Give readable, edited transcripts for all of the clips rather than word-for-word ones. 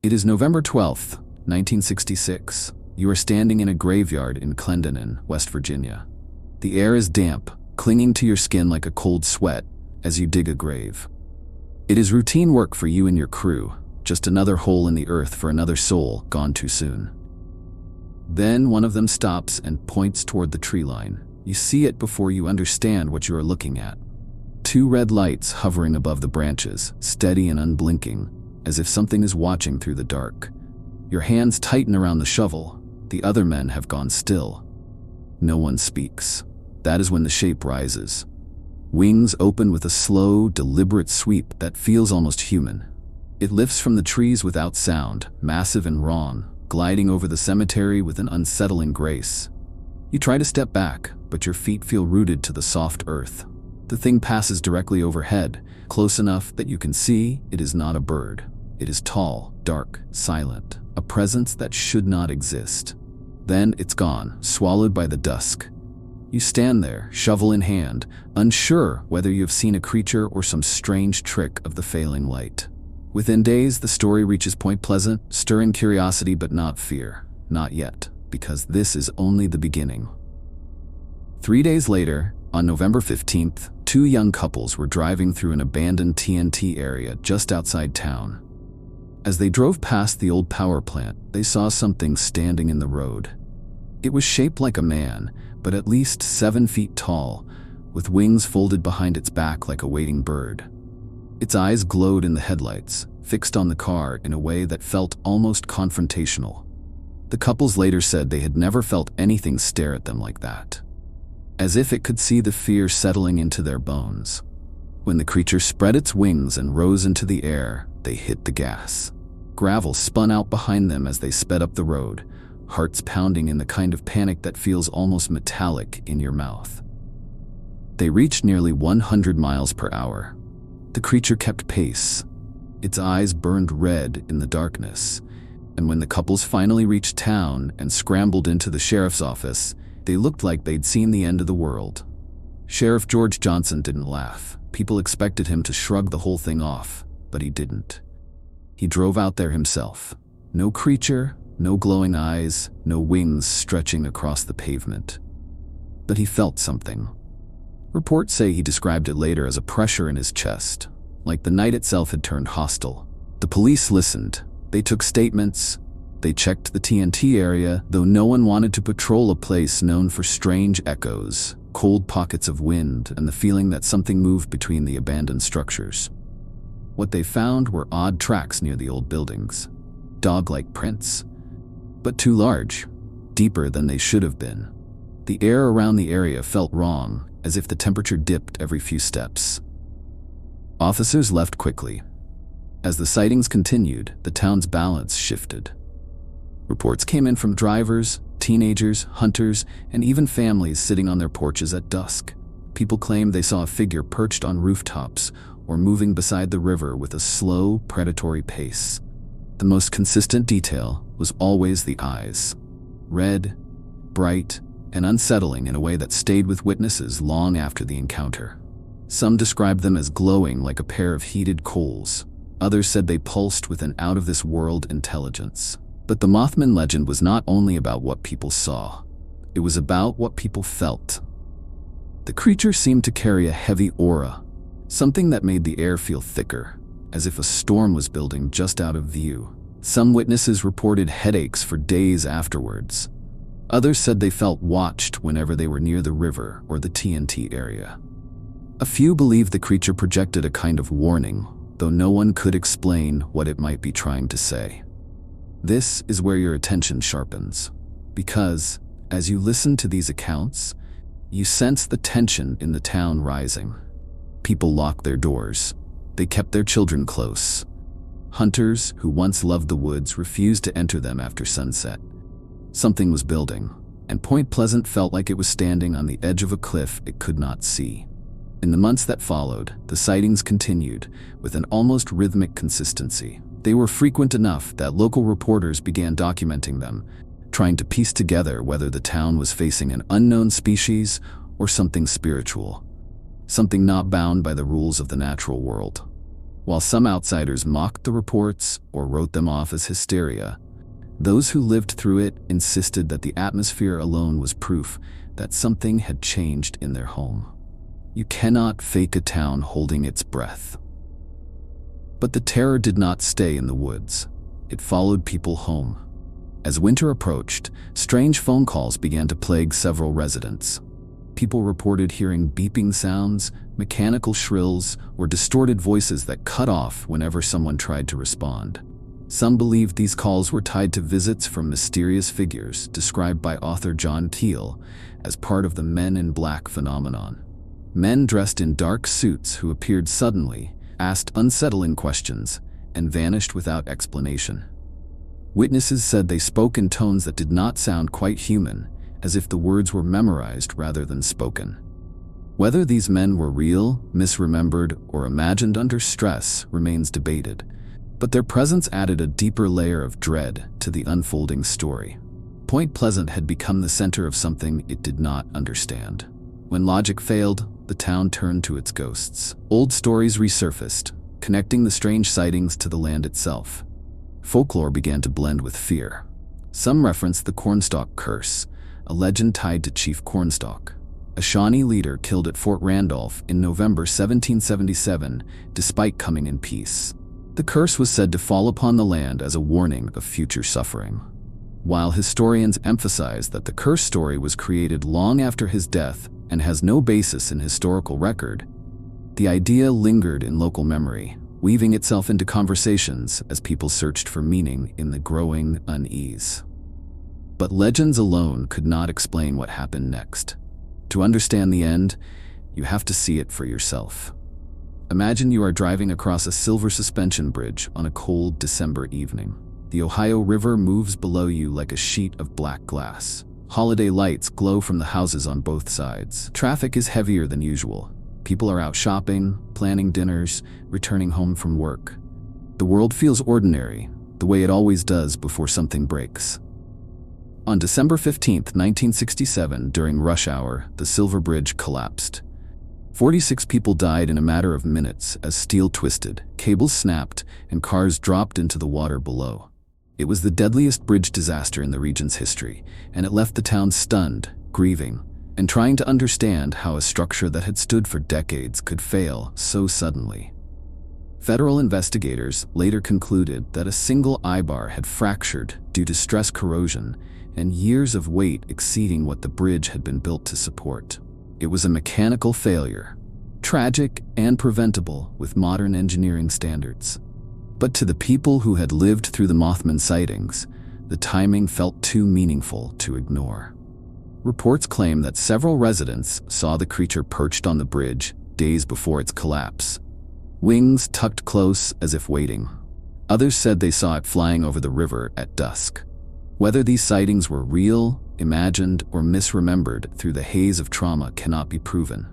It is November 12th, 1966. You are standing in a graveyard in Clendenin, West Virginia. The air is damp, clinging to your skin like a cold sweat as you dig a grave. It is routine work for you and your crew, just another hole in the earth for another soul gone too soon. Then one of them stops and points toward the tree line. You see it before you understand what you are looking at. Two red lights hovering above the branches, steady and unblinking, as if something is watching through the dark. Your hands tighten around the shovel. The other men have gone still. No one speaks. That is when the shape rises. Wings open with a slow, deliberate sweep that feels almost human. It lifts from the trees without sound, massive and wrong, gliding over the cemetery with an unsettling grace. You try to step back, but your feet feel rooted to the soft earth. The thing passes directly overhead, close enough that you can see it is not a bird. It is tall, dark, silent, a presence that should not exist. Then it's gone, swallowed by the dusk. You stand there, shovel in hand, unsure whether you have seen a creature or some strange trick of the failing light. Within days, the story reaches Point Pleasant, stirring curiosity but not fear. Not yet, because this is only the beginning. 3 days later, on November 15th, two young couples were driving through an abandoned TNT area just outside town. As they drove past the old power plant, they saw something standing in the road. It was shaped like a man, but at least 7 feet tall, with wings folded behind its back like a waiting bird. Its eyes glowed in the headlights, fixed on the car in a way that felt almost confrontational. The couples later said they had never felt anything stare at them like that, as if it could see the fear settling into their bones. When the creature spread its wings and rose into the air, they hit the gas. Gravel spun out behind them as they sped up the road, hearts pounding in the kind of panic that feels almost metallic in your mouth. They reached nearly 100 miles per hour. The creature kept pace. Its eyes burned red in the darkness, and when the couples finally reached town and scrambled into the sheriff's office, they looked like they'd seen the end of the world. Sheriff George Johnson didn't laugh. People expected him to shrug the whole thing off, but he didn't. He drove out there himself. No creature, no glowing eyes, no wings stretching across the pavement. But he felt something. Reports say he described it later as a pressure in his chest, like the night itself had turned hostile. The police listened. They took statements. They checked the TNT area, though no one wanted to patrol a place known for strange echoes, cold pockets of wind, and the feeling that something moved between the abandoned structures. What they found were odd tracks near the old buildings, dog-like prints, but too large, deeper than they should have been. The air around the area felt wrong, as if the temperature dipped every few steps. Officers left quickly. As the sightings continued, the town's balance shifted. Reports came in from drivers, teenagers, hunters, and even families sitting on their porches at dusk. People claimed they saw a figure perched on rooftops or moving beside the river with a slow, predatory pace. The most consistent detail was always the eyes. Red, bright, and unsettling in a way that stayed with witnesses long after the encounter. Some described them as glowing like a pair of heated coals. Others said they pulsed with an out-of-this-world intelligence. But the Mothman legend was not only about what people saw. It was about what people felt. The creature seemed to carry a heavy aura, something that made the air feel thicker, as if a storm was building just out of view. Some witnesses reported headaches for days afterwards. Others said they felt watched whenever they were near the river or the TNT area. A few believed the creature projected a kind of warning, though no one could explain what it might be trying to say. This is where your attention sharpens, because, as you listen to these accounts, you sense the tension in the town rising. People locked their doors. They kept their children close. Hunters who once loved the woods refused to enter them after sunset. Something was building, and Point Pleasant felt like it was standing on the edge of a cliff it could not see. In the months that followed, the sightings continued, with an almost rhythmic consistency. They were frequent enough that local reporters began documenting them, trying to piece together whether the town was facing an unknown species or something spiritual, something not bound by the rules of the natural world. While some outsiders mocked the reports or wrote them off as hysteria, those who lived through it insisted that the atmosphere alone was proof that something had changed in their home. You cannot fake a town holding its breath. But the terror did not stay in the woods. It followed people home. As winter approached, strange phone calls began to plague several residents. People reported hearing beeping sounds, mechanical shrills, or distorted voices that cut off whenever someone tried to respond. Some believed these calls were tied to visits from mysterious figures described by author John Teal as part of the Men in Black phenomenon. Men dressed in dark suits who appeared suddenly, asked unsettling questions, and vanished without explanation. Witnesses said they spoke in tones that did not sound quite human, as if the words were memorized rather than spoken. Whether these men were real, misremembered, or imagined under stress remains debated, but their presence added a deeper layer of dread to the unfolding story. Point Pleasant had become the center of something it did not understand. When logic failed, the town turned to its ghosts. Old stories resurfaced, connecting the strange sightings to the land itself. Folklore began to blend with fear. Some referenced the Cornstalk Curse, a legend tied to Chief Cornstalk, a Shawnee leader killed at Fort Randolph in November 1777, despite coming in peace. The curse was said to fall upon the land as a warning of future suffering. While historians emphasize that the curse story was created long after his death and has no basis in historical record, the idea lingered in local memory, weaving itself into conversations as people searched for meaning in the growing unease. But legends alone could not explain what happened next. To understand the end, you have to see it for yourself. Imagine you are driving across a silver suspension bridge on a cold December evening. The Ohio River moves below you like a sheet of black glass. Holiday lights glow from the houses on both sides. Traffic is heavier than usual. People are out shopping, planning dinners, returning home from work. The world feels ordinary, the way it always does before something breaks. On December 15, 1967, during rush hour, the Silver Bridge collapsed. 46 people died in a matter of minutes as steel twisted, cables snapped, and cars dropped into the water below. It was the deadliest bridge disaster in the region's history, and it left the town stunned, grieving, and trying to understand how a structure that had stood for decades could fail so suddenly. Federal investigators later concluded that a single eye-bar had fractured due to stress corrosion and years of weight exceeding what the bridge had been built to support. It was a mechanical failure, tragic and preventable with modern engineering standards. But to the people who had lived through the Mothman sightings, the timing felt too meaningful to ignore. Reports claim that several residents saw the creature perched on the bridge days before its collapse, wings tucked close as if waiting. Others said they saw it flying over the river at dusk. Whether these sightings were real, imagined, or misremembered through the haze of trauma cannot be proven.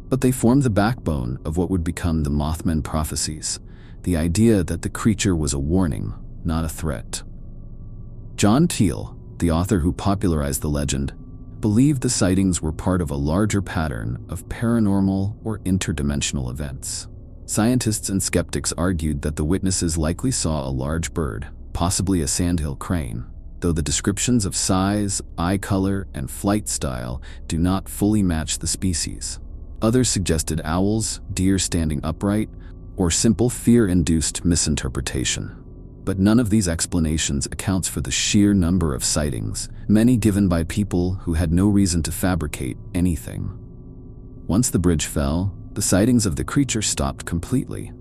But they formed the backbone of what would become the Mothman prophecies, the idea that the creature was a warning, not a threat. John Teal, the author who popularized the legend, believed the sightings were part of a larger pattern of paranormal or interdimensional events. Scientists and skeptics argued that the witnesses likely saw a large bird, possibly a sandhill crane, though the descriptions of size, eye color, and flight style do not fully match the species. Others suggested owls, deer standing upright, or simple fear-induced misinterpretation. But none of these explanations accounts for the sheer number of sightings, many given by people who had no reason to fabricate anything. Once the bridge fell, the sightings of the creature stopped completely,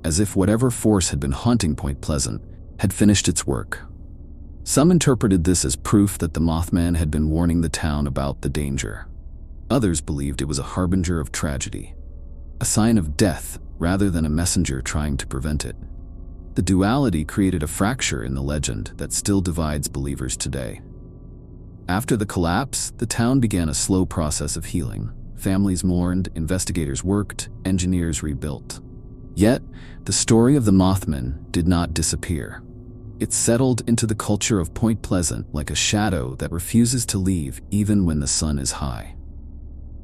as if whatever force had been haunting Point Pleasant had finished its work. Some interpreted this as proof that the Mothman had been warning the town about the danger. Others believed it was a harbinger of tragedy, a sign of death rather than a messenger trying to prevent it. The duality created a fracture in the legend that still divides believers today. After the collapse, the town began a slow process of healing. Families mourned, investigators worked, engineers rebuilt. Yet, the story of the Mothman did not disappear. It settled into the culture of Point Pleasant like a shadow that refuses to leave even when the sun is high.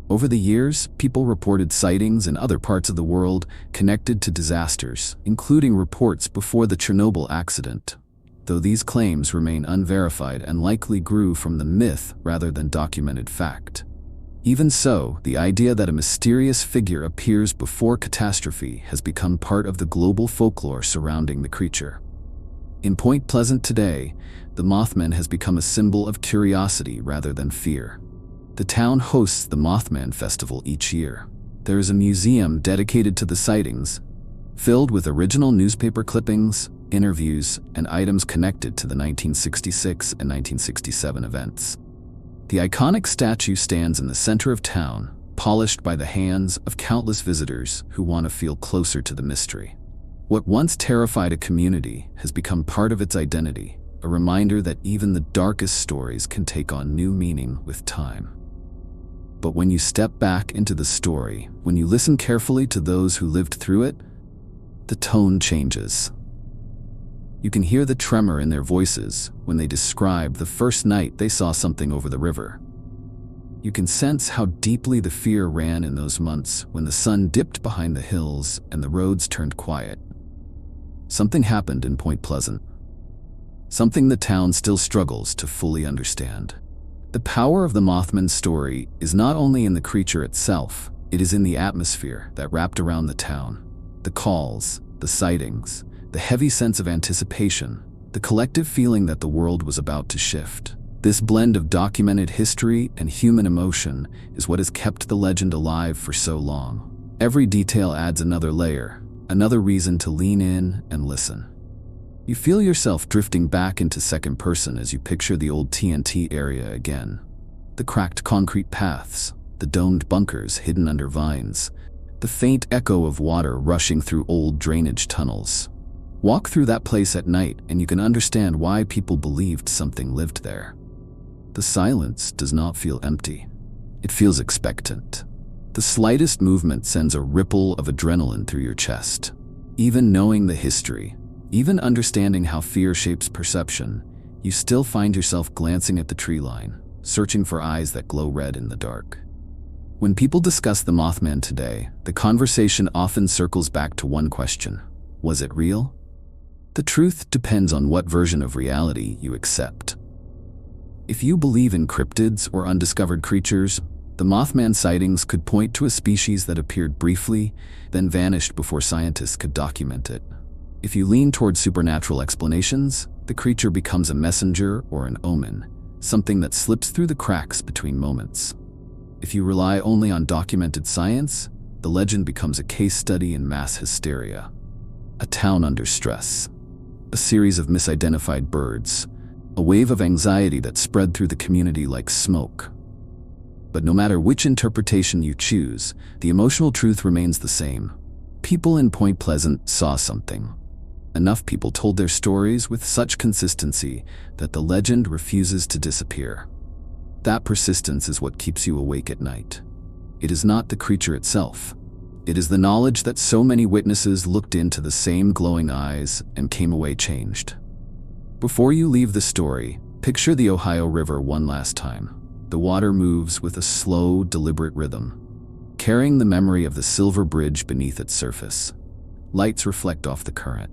Over the years, people reported sightings in other parts of the world connected to disasters, including reports before the Chernobyl accident, though these claims remain unverified and likely grew from the myth rather than documented fact. Even so, the idea that a mysterious figure appears before catastrophe has become part of the global folklore surrounding the creature. In Point Pleasant today, the Mothman has become a symbol of curiosity rather than fear. The town hosts the Mothman Festival each year. There is a museum dedicated to the sightings, filled with original newspaper clippings, interviews, and items connected to the 1966 and 1967 events. The iconic statue stands in the center of town, polished by the hands of countless visitors who want to feel closer to the mystery. What once terrified a community has become part of its identity, a reminder that even the darkest stories can take on new meaning with time. But when you step back into the story, when you listen carefully to those who lived through it, the tone changes. You can hear the tremor in their voices when they describe the first night they saw something over the river. You can sense how deeply the fear ran in those months when the sun dipped behind the hills and the roads turned quiet. Something happened in Point Pleasant. Something the town still struggles to fully understand. The power of the Mothman story is not only in the creature itself, it is in the atmosphere that wrapped around the town. The calls, the sightings, the heavy sense of anticipation, the collective feeling that the world was about to shift. This blend of documented history and human emotion is what has kept the legend alive for so long. Every detail adds another layer, another reason to lean in and listen. You feel yourself drifting back into second person as you picture the old TNT area again. The cracked concrete paths, the domed bunkers hidden under vines, the faint echo of water rushing through old drainage tunnels. Walk through that place at night and you can understand why people believed something lived there. The silence does not feel empty. It feels expectant. The slightest movement sends a ripple of adrenaline through your chest. Even knowing the history, even understanding how fear shapes perception, you still find yourself glancing at the tree line, searching for eyes that glow red in the dark. When people discuss the Mothman today, the conversation often circles back to one question: was it real? The truth depends on what version of reality you accept. If you believe in cryptids or undiscovered creatures, the Mothman sightings could point to a species that appeared briefly, then vanished before scientists could document it. If you lean toward supernatural explanations, the creature becomes a messenger or an omen, something that slips through the cracks between moments. If you rely only on documented science, the legend becomes a case study in mass hysteria. A town under stress, a series of misidentified birds, a wave of anxiety that spread through the community like smoke. But no matter which interpretation you choose, the emotional truth remains the same. People in Point Pleasant saw something. Enough people told their stories with such consistency that the legend refuses to disappear. That persistence is what keeps you awake at night. It is not the creature itself. It is the knowledge that so many witnesses looked into the same glowing eyes and came away changed. Before you leave the story, picture the Ohio River one last time. The water moves with a slow, deliberate rhythm, carrying the memory of the silver bridge beneath its surface. Lights reflect off the current.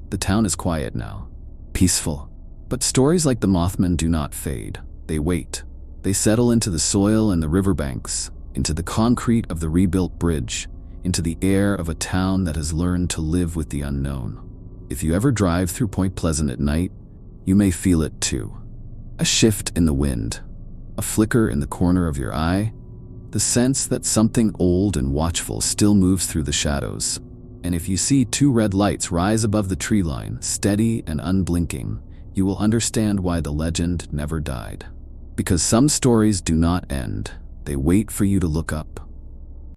The town is quiet now, peaceful. But stories like the Mothman do not fade. They wait. They settle into the soil and the riverbanks, into the concrete of the rebuilt bridge, into the air of a town that has learned to live with the unknown. If you ever drive through Point Pleasant at night, you may feel it too. A shift in the wind, a flicker in the corner of your eye, the sense that something old and watchful still moves through the shadows. And if you see two red lights rise above the tree line, steady and unblinking, you will understand why the legend never died. Because some stories do not end, they wait for you to look up.